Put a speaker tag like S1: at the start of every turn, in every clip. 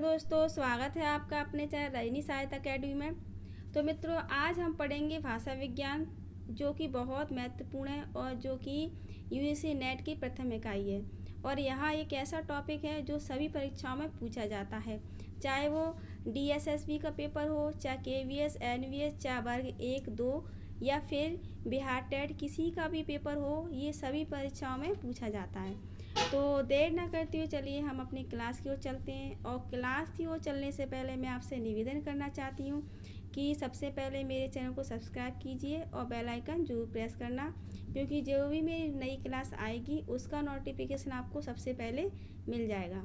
S1: दोस्तों, स्वागत है आपका अपने चैनल रजनी साहित्य अकेडमी में। तो मित्रों, आज हम पढ़ेंगे भाषा विज्ञान, जो कि बहुत महत्वपूर्ण है और जो कि यूजीसी नेट की प्रथम इकाई है। और यहाँ एक ऐसा टॉपिक है जो सभी परीक्षाओं में पूछा जाता है, चाहे वो डीएसएसबी का पेपर हो, चाहे केवीएस, एनवीएस, चाहे वर्ग 1, 2 या फिर बिहार टेट किसी का भी पेपर हो, ये सभी परीक्षाओं में पूछा जाता है। तो देर ना करते हुए चलिए हम अपनी क्लास की ओर चलते हैं। और क्लास की ओर चलने से पहले मैं आपसे निवेदन करना चाहती हूँ कि सबसे पहले मेरे चैनल को सब्सक्राइब कीजिए और बेल आइकन जरूर प्रेस करना, क्योंकि जो भी मेरी नई क्लास आएगी उसका नोटिफिकेशन आपको सबसे पहले मिल जाएगा।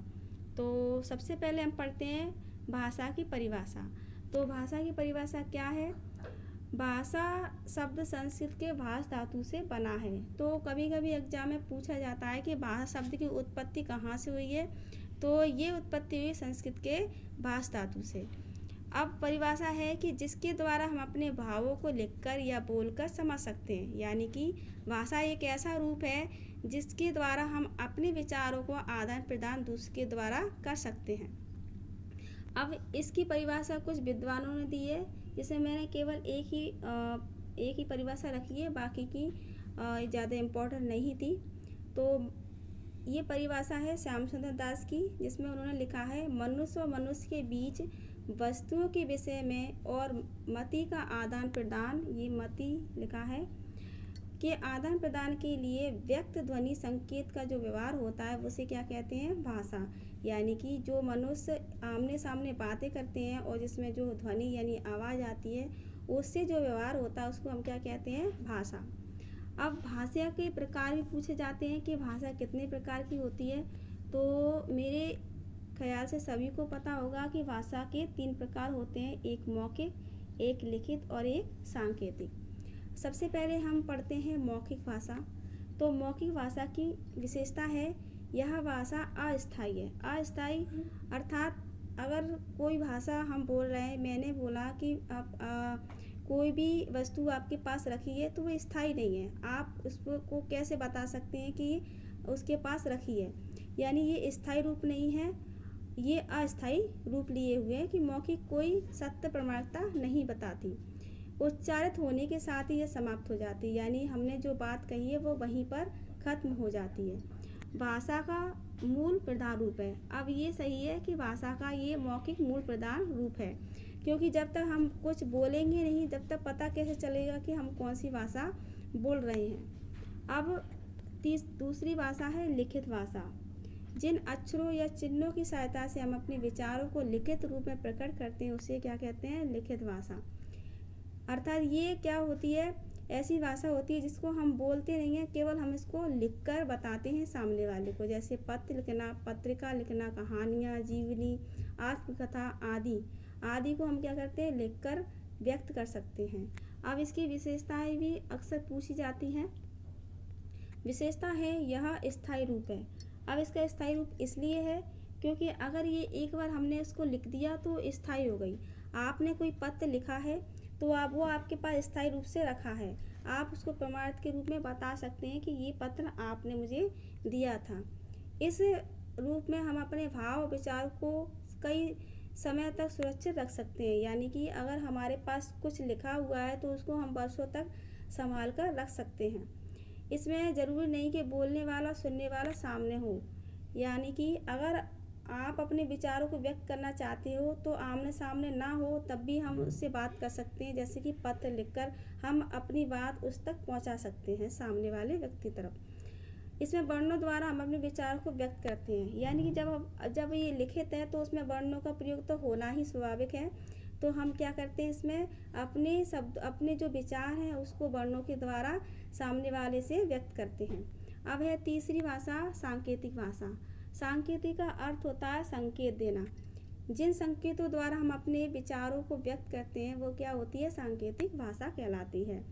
S1: तो सबसे पहले हम पढ़ते हैं भाषा की परिभाषा। तो भाषा की परिभाषा क्या है? भाषा शब्द संस्कृत के भाष धातु से बना है। तो कभी कभी एग्जाम में पूछा जाता है कि भाषा शब्द की उत्पत्ति कहाँ से हुई है, तो ये उत्पत्ति हुई संस्कृत के भाष धातु से। अब परिभाषा है कि जिसके द्वारा हम अपने भावों को लिखकर या बोलकर समझ सकते हैं, यानी कि भाषा एक ऐसा रूप है जिसके द्वारा हम अपने विचारों को आदान प्रदान दूसरे के द्वारा कर सकते हैं। अब इसकी परिभाषा कुछ विद्वानों ने दी है, जिसे मैंने केवल एक ही परिभाषा रखी है, बाकी की ज़्यादा इम्पोर्टेंट नहीं थी। तो ये परिभाषा है श्याम सुंदर दास की, जिसमें उन्होंने लिखा है, मनुष्य और मनुष्य के बीच वस्तुओं के विषय में और मति का आदान प्रदान, ये मति लिखा है, के आदान प्रदान के लिए व्यक्त ध्वनि संकेत का जो व्यवहार होता है उसे क्या कहते हैं? भाषा। यानी कि जो मनुष्य आमने सामने बातें करते हैं और जिसमें जो ध्वनि यानी आवाज़ आती है, उससे जो व्यवहार होता है उसको हम क्या कहते हैं? भाषा। अब भाषा के प्रकार भी पूछे जाते हैं कि भाषा कितने प्रकार की होती है। तो मेरे ख्याल से सभी को पता होगा कि भाषा के 3 प्रकार होते हैं, एक मौखिक, एक लिखित और एक सांकेतिक। सबसे पहले हम पढ़ते हैं मौखिक भाषा। तो मौखिक भाषा की विशेषता है, यह भाषा अस्थायी है। अस्थायी अर्थात अगर कोई भाषा हम बोल रहे हैं, मैंने बोला कि आप कोई भी वस्तु आपके पास रखी है तो वो स्थायी नहीं है। आप उसको कैसे बता सकते हैं कि उसके पास रखी है? यानी ये स्थायी रूप नहीं है, ये अस्थायी रूप लिए हुए हैं कि मौखिक कोई सत्य प्रमाणिकता नहीं बताती। उच्चारित होने के साथ ही यह समाप्त हो जाती है, यानी हमने जो बात कही है वो वहीं पर खत्म हो जाती है। भाषा का मूल प्रधान रूप है। अब ये सही है कि भाषा का ये मौखिक मूल प्रधान रूप है, क्योंकि जब तक हम कुछ बोलेंगे नहीं, जब तक पता कैसे चलेगा कि हम कौन सी भाषा बोल रहे हैं। अब दूसरी भाषा है लिखित भाषा। जिन अक्षरों या चिन्हों की सहायता से हम अपने विचारों को लिखित रूप में प्रकट करते हैं उसे क्या कहते हैं? लिखित भाषा। अर्थात ये क्या होती है? ऐसी भाषा होती है जिसको हम बोलते नहीं हैं, केवल हम इसको लिखकर बताते हैं सामने वाले को। जैसे पत्र लिखना, पत्रिका लिखना, कहानियाँ, जीवनी, आत्मकथा आदि को हम क्या करते हैं? लिखकर व्यक्त कर सकते हैं। अब इसकी विशेषताएं भी अक्सर पूछी जाती हैं। विशेषता है यह स्थायी रूप है। अब इसका स्थायी रूप इसलिए है क्योंकि अगर ये एक बार हमने इसको लिख दिया तो स्थायी हो गई। आपने कोई पत्र लिखा है तो आप वो आपके पास स्थायी रूप से रखा है, आप उसको प्रमाणित के रूप में बता सकते हैं कि ये पत्र आपने मुझे दिया था। इस रूप में हम अपने भाव विचार को कई समय तक सुरक्षित रख सकते हैं। यानी कि अगर हमारे पास कुछ लिखा हुआ है तो उसको हम वर्षों तक संभाल कर रख सकते हैं। इसमें ज़रूरी नहीं कि बोलने वाला सुनने वाला सामने हो। यानी कि अगर आप अपने विचारों को व्यक्त करना चाहते हो तो आमने सामने ना हो तब भी हम उससे बात कर सकते हैं, जैसे कि पत्र लिखकर हम अपनी बात उस तक पहुंचा सकते हैं सामने वाले व्यक्ति तरफ। इसमें वर्णों द्वारा हम अपने विचारों को व्यक्त करते हैं। यानी कि जब ये लिखित है तो उसमें वर्णों का प्रयोग तो होना ही स्वाभाविक है। तो हम क्या करते हैं, इसमें अपने जो विचार हैं उसको वर्णों के द्वारा सामने वाले से व्यक्त करते हैं। अब है तीसरी भाषा सांकेतिक भाषा। सांकेतिक का अर्थ होता है संकेत देना। जिन संकेतों द्वारा हम अपने विचारों को व्यक्त करते हैं वो क्या होती है? सांकेतिक भाषा कहलाती है।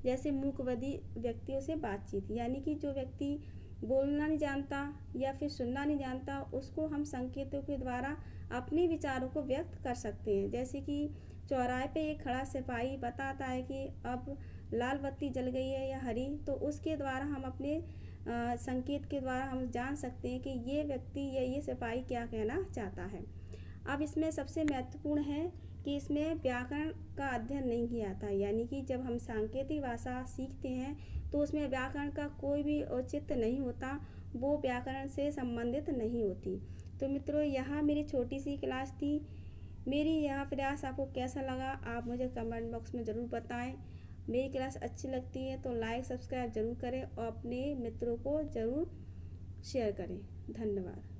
S1: जैसे मूकबधिर व्यक्तियों से बातचीत, यानी कि जो व्यक्ति बोलना नहीं जानता या फिर सुनना नहीं जानता, उसको हम संकेतों के द्वारा अपने विचारों को व्यक्त कर सकते हैं। जैसे कि चौराहे पे एक खड़ा सिपाही बताता है कि अब लाल बत्ती जल गई है या हरी, तो उसके द्वारा हम अपने संकेत के द्वारा हम जान सकते हैं कि ये व्यक्ति या ये सिपाही क्या कहना चाहता है। अब इसमें सबसे महत्वपूर्ण है कि इसमें व्याकरण का अध्ययन नहीं किया जाता, यानी कि जब हम सांकेतिक भाषा सीखते हैं तो उसमें व्याकरण का कोई भी औचित्य नहीं होता, वो व्याकरण से संबंधित नहीं होती। तो मित्रों, यहाँ मेरी छोटी सी क्लास थी। मेरी यह प्रयास आपको कैसा लगा आप मुझे कमेंट बॉक्स में ज़रूर बताएं। मेरी क्लास अच्छी लगती है तो लाइक सब्सक्राइब ज़रूर करें और अपने मित्रों को ज़रूर शेयर करें। धन्यवाद।